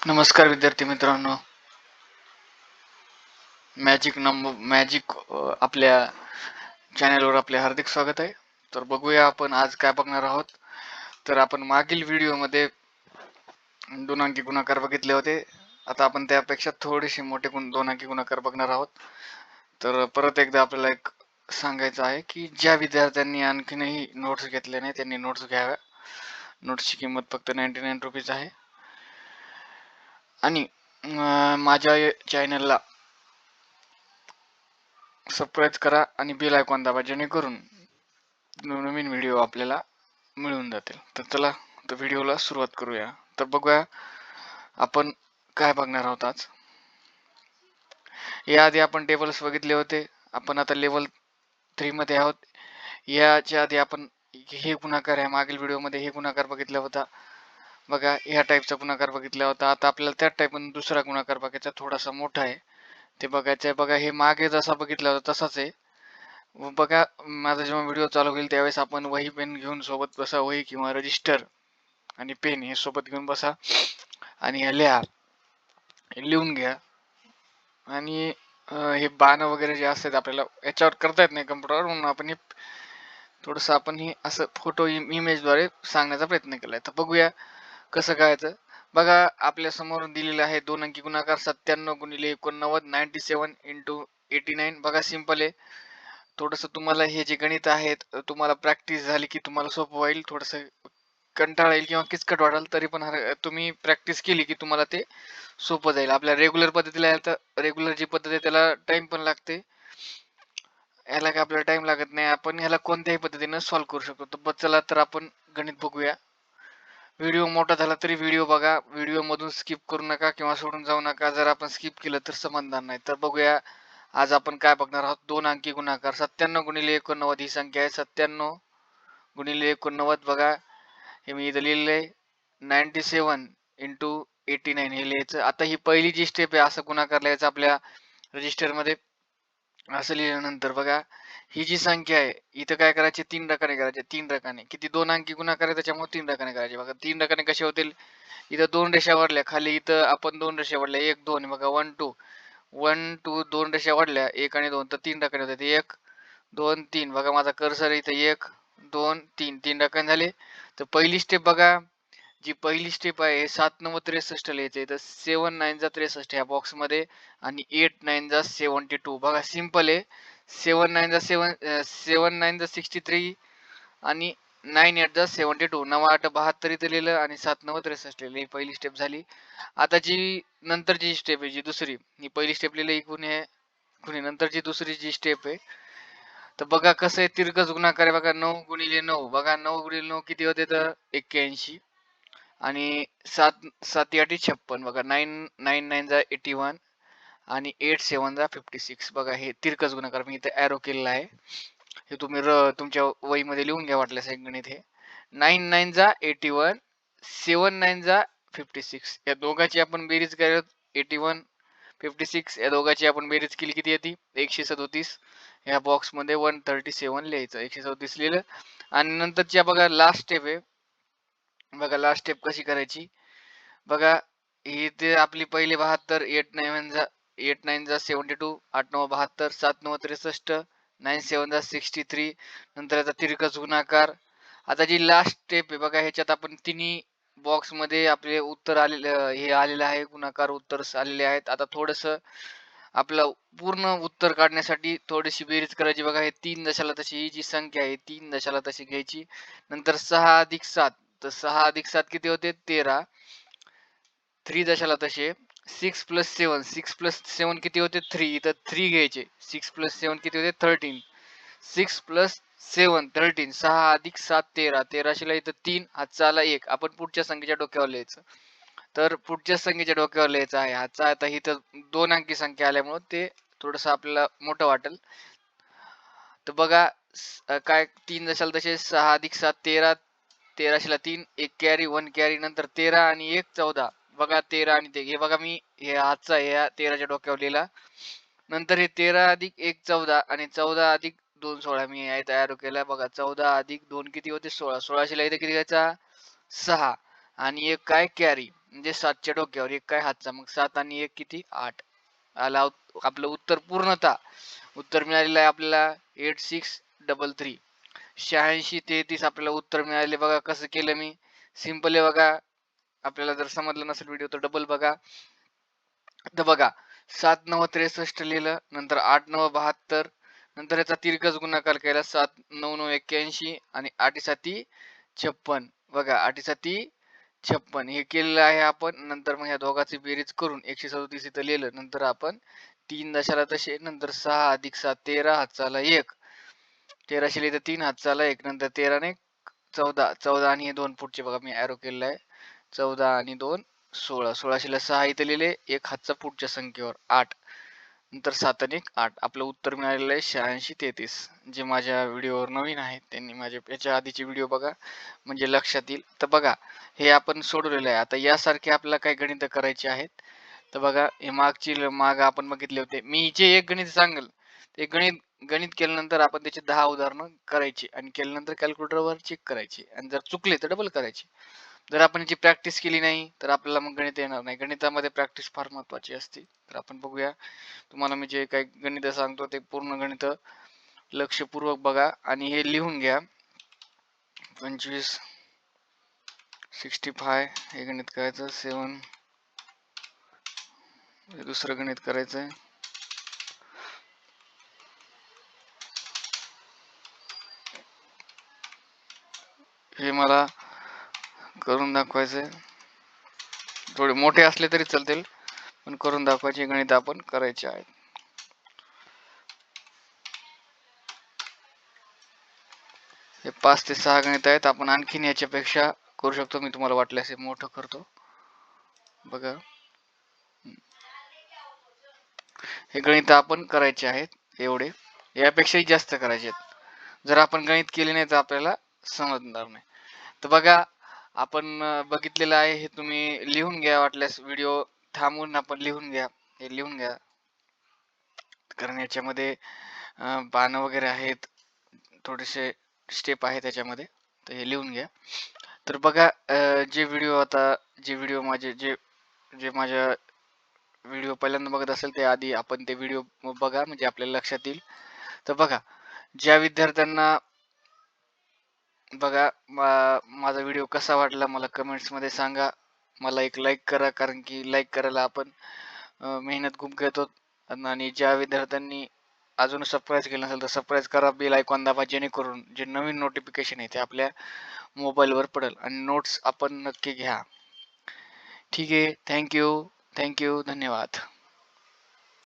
नमस्कार विद्यार्थी मित्रांनो. मॅजिक आपल्या चॅनलवर आपले हार्दिक स्वागत आहे. तर बघूया आपण आज काय बघणार आहोत. तर आपण मागील व्हिडिओमध्ये दोन अंकी गुणाकार बघितले होते. आता आपण त्यापेक्षा थोडेसे मोठे दोन अंकी गुणाकार बघणार आहोत. तर परत एकदा आपल्याला एक सांगायचं आहे की ज्या विद्यार्थ्यांनी आणखीनही नोट्स घेतल्या नाही त्यांनी नोट्स घ्याव्या. नोट्सची किंमत फक्त 99 रुपीज आहे. आणि माझ्या चॅनलला सबस्क्राईब करा आणि बेल आयकॉन दाबा जेणेकरून नवीन व्हिडिओ आपल्याला मिळून जातील. तर चला तर व्हिडिओला सुरुवात करूया. तर बघूया आपण काय बघणार आहोत आज. याआधी आपण टेबल्स बघितले होते. आपण आता लेवल 3 मध्ये आहोत. याच्या आधी आपण हे गुणाकार आहे मागील व्हिडिओमध्ये हे गुणाकार बघितला होता. बघा ह्या टाईपचा गुणाकार बघितला होता. आता आपल्याला त्या टाईपमध्ये दुसरा गुणाकार बघायचा, थोडासा मोठा आहे ते बघायचं आहे. बघा हे मागे जसा बघितला होता तसाच आहे. बघा माझा जेव्हा व्हिडिओ चालू होईल त्यावेळेस आपण वही पेन घेऊन सोबत बसा. वही किंवा रजिस्टर आणि पेन हे सोबत घेऊन बसा आणि हे लिहा, लिहून घ्या. आणि हे बाण वगैरे जे असतात आपल्याला याच्यावर करता येत नाही कम्प्युटरवर, म्हणून आपण हे थोडंसं आपण हे असं फोटो इमेजद्वारे सांगण्याचा प्रयत्न केलाय. तर बघूया कसं करायचं. बघा आपल्या समोर दिलेलं आहे दोन अंकी गुणाकार 97 गुणिले 89 97 इंटू 89. बघा सिंपल आहे. थोडंसं तुम्हाला हे जे गणित आहेत तुम्हाला प्रॅक्टिस झाली की तुम्हाला सोपं होईल. थोडंसं कंटाळा येईल किंवा किचकट वाटेल तरी पण तुम्ही प्रॅक्टिस केली की तुम्हाला ते सोपं जाईल. आपल्या रेग्युलर पद्धतीला तर रेग्युलर जी पद्धत आहे त्याला टाइम पण लागते. याला काय आपल्याला टाइम लागत नाही. आपण ह्याला कोणत्याही पद्धतीने सॉल्व्ह करू शकतो. तर चला तर आपण गणित बघूया. व्हिडिओ मोठा झाला तरी व्हिडिओ बघा. व्हिडिओ मधून स्किप करू नका किंवा सोडून जाऊ नका. जर आपण स्किप केलं तर समजणार नाही. तर बघूया आज आपण काय बघणार आहोत. दोन अंकी गुणाकार 97 गुणिले 89 ही संख्या आहे. 97 गुणिले 89 बघा हे मी इथं लिहिलेलं आहे. 97 इंटू 89 हे लिहायचं. आता ही पहिली जी स्टेप आहे असं गुणाकार लिहायचं आपल्या रजिस्टर मध्ये. असं लिहिल्यानंतर बघा ही जी संख्या आहे इथं काय करायचे, 3 रकाने करायचे. 3 रकाने किती, दोन अंकी गुणाकार आहे त्याच्यामुळे 3 रकाने करायचे. बघा 3 रकाने कसे होतील. इथं दोन रेषा वाढल्या खाली, इथं आपण दोन रेषा वाढल्या 1 2. बघा 1 2 1 2 दोन रेषा वाढल्या 1 आणि 2 तर 3 रकाने होतात. 1 2 3. बघा माझा कर्सर इथं 1 2 3 3 रकाने झाले. तर पहिली स्टेप बघा, जी पहिली स्टेप आहे 7 9 63 लिहायचं. तर 7 9 जा 63 ह्या बॉक्स मध्ये आणि 8 9 जा 72. बघा सिंपल आहे. 7 9 जा 7 9 जा 63 आणि 9 8 जा 72. 9 8 72 इथं लिहिलं आणि 7 9 63 लिहिलं. ही पहिली स्टेप झाली. आता जी नंतरची स्टेप आहे जी दुसरी, ही पहिली स्टेप लिहिली कुणी नंतरची दुसरी जी स्टेप आहे. तर बघा कसं आहे, तिरकस गुणाकार आहे. बघा 9 गुणिले 9. बघा 9 गुणिले 9 किती होते तर 81 आणि 7 7 8 56. बघा 9 9 9 जा 81 आणि 8 7 जा 56. बघा हे तिरकस गुणाकार मी इथे एरो केलेला आहे. हे तुम्ही तुमच्या वहीमध्ये लिहून घ्या वाटल्यास एक गणित. हे 9 9 जा 81 7 9 जा 56. या दोघांची आपण बेरीज करत 81 56. या दोघांची आपण बेरीज केली किती येते 137. या बॉक्स मध्ये 137 लिहायचं. 137 लिहिलं आणि नंतरची बघा लास्ट स्टेप आहे. बघा लास्ट स्टेप कशी करायची. बघा ही ते आपली पहिले 72 8 9 जा 72 8 9 72 7 9 63 9 7 जा 63. नंतर याचा तिरकस गुणाकार. आता जी लास्ट स्टेप आहे बघा, ह्याच्यात आपण तिन्ही बॉक्स मध्ये आपले उत्तर आलेले हे आलेले आहे, गुणाकार उत्तर आलेले आहेत. आता थोडस आपलं पूर्ण उत्तर काढण्यासाठी थोडीशी बेरीज करायची. बघा हे 3 दशाला तशी ही जी संख्या आहे 3 दशाला तशी घ्यायची. नंतर 6 अधिक 7, तर 6 अधिक 7 किती होते 13. 3 दशाला तसे 6 प्लस 7, 6 प्लस 7 किती होते 3. इथं 3 घ्यायचे. 6 प्लस 7 किती होते 13. 6 प्लस 7 13. 6 अधिक 7 13. 13 इथं 3 हातचा आला 1. आपण पुढच्या संख्येच्या डोक्यावर लिहायचं. तर पुढच्या संख्येच्या डोक्यावर लिहायचं आहे हातचा. आता इथं दोन अंकी संख्या आल्यामुळे ते थोडस आपल्याला मोठं वाटेल. तर बघा काय 3 दशाला तसे 6 अधिक 7 13. 13 3 1 कॅरी 1 कॅरी. नंतर 13 आणि 1 14. बघा 13 आणि ते हे बघा मी हे हातचा ह्या 13च्या डोक्यावर लिहिला. नंतर हे 13 अधिक 1 14 आणि 14 अधिक 2 16 मी तयार केला. बघा 14 अधिक 2 किती होते 16. 16 इथे किती घ्यायचा 6 आणि एक काय कॅरी, म्हणजे 7च्या डोक्यावर एक काय हातचा, मग 7 आणि 1 किती 8 आला. आपलं उत्तर पूर्णतः उत्तर मिळालेलं आहे आपल्याला 8633. 8633 आपल्याला उत्तर मिळाले. बघा कसं केलं मी, सिंपल आहे बघा. आपल्याला जर समजलं नसेल व्हिडिओ तर डबल बघा. तर बघा 7 9 63 लिहिलं, नंतर 8 9 72, नंतर याचा तिरकस गुणाकार केला 7 9 9 81 आणि 8 7 56. बघा 8 7 56 हे केलेलं आहे आपण. नंतर मग ह्या दोघांची बेरीज करून 137 इथं लिहिलं. नंतर आपण 3 दशाला तसे, नंतर 6 अधिक 7 13 हातचाला 1, 13 लिहिलं 3 हातचाला 1, नंतर 13 ने 14, 14 आणि हे 2 पुढचे बघा मी ॲरो केलेला आहे. 14 आणि 2 16, 16 6 इथे लिहिले, एक हातचा पुढच्या संख्येवर 8, नंतर 7 आणि 1 8. आपलं उत्तर मिळालेलं आहे 8633. जे माझ्या व्हिडिओवर नवीन आहेत त्यांनी माझे याच्या आधीचे व्हिडिओ बघा, म्हणजे लक्षात येईल. तर बघा हे आपण सोडवलेलं आहे. आता यासारखे आपल्याला काही गणित करायचे आहेत. तर बघा हे माग आपण बघितले होते. मी जे एक गणित सांगेल ते गणित गणित केल्यानंतर आपण त्याचे 10 उदाहरणं करायची आणि केल्यानंतर कॅल्क्युलेटरवर चेक करायची आणि जर चुकले तर डबल करायची. जर आपण याची प्रॅक्टिस केली नाही तर आपल्याला मग गणित येणार नाही. गणितामध्ये प्रॅक्टिस फार महत्वाची असते. तर आपण बघूया. तुम्हाला मी जे काही गणित सांगतो ते पूर्ण गणित लक्षपूर्वक बघा आणि हे लिहून घ्या. 25 65 हे गणित करायचं. 7 हे दुसरं गणित करायचं आहे. हे मला करून दाखवायचंय. थोडे मोठे असले तरी चालतील, पण करून दाखवायचे गणित आपण करायचे आहेत. हे 5 ते 6 गणित आहेत. आपण आणखीन याच्यापेक्षा करू शकतो. मी तुम्हाला वाटल्यास हे मोठं करतो बघा. हे गणित आपण करायचे आहेत एवढे, यापेक्षाही जास्त करायचे आहेत. जर आपण गणित केले नाही तर आपल्याला समजणार नाही. तर बघा आपण बघितलेलं आहे. हे तुम्ही लिहून घ्या, वाटल्यास व्हिडिओ थांबवून आपण लिहून घ्या. हे लिहून घ्या, कारण याच्यामध्ये पानं वगैरे आहेत, थोडेसे स्टेप आहेत त्याच्यामध्ये. तर हे लिहून घ्या. तर बघा जे व्हिडिओ माझे जे माझ्या व्हिडिओ पहिल्यांदा बघत असेल ते आधी आपण ते व्हिडिओ बघा, म्हणजे आपल्याला लक्षात येईल. तर बघा ज्या विद्यार्थ्यांना बघा माझा व्हिडिओ कसा वाटला मला कमेंट्स मध्ये सांगा. मला एक लाईक करा, कारण की लाईक करायला आपण मेहनत खूप घेतो. आणि ज्या विद्यार्थ्यांनी अजून सबस्क्राईब केलं नसेल तर सबस्क्राईब करा, बेल आयकॉन दाबा, जेणेकरून जे नवीन नोटिफिकेशन आहे ते आपल्या मोबाईलवर पडेल. आणि नोट्स आपण नक्की घ्या. ठीक आहे. थँक्यू, धन्यवाद.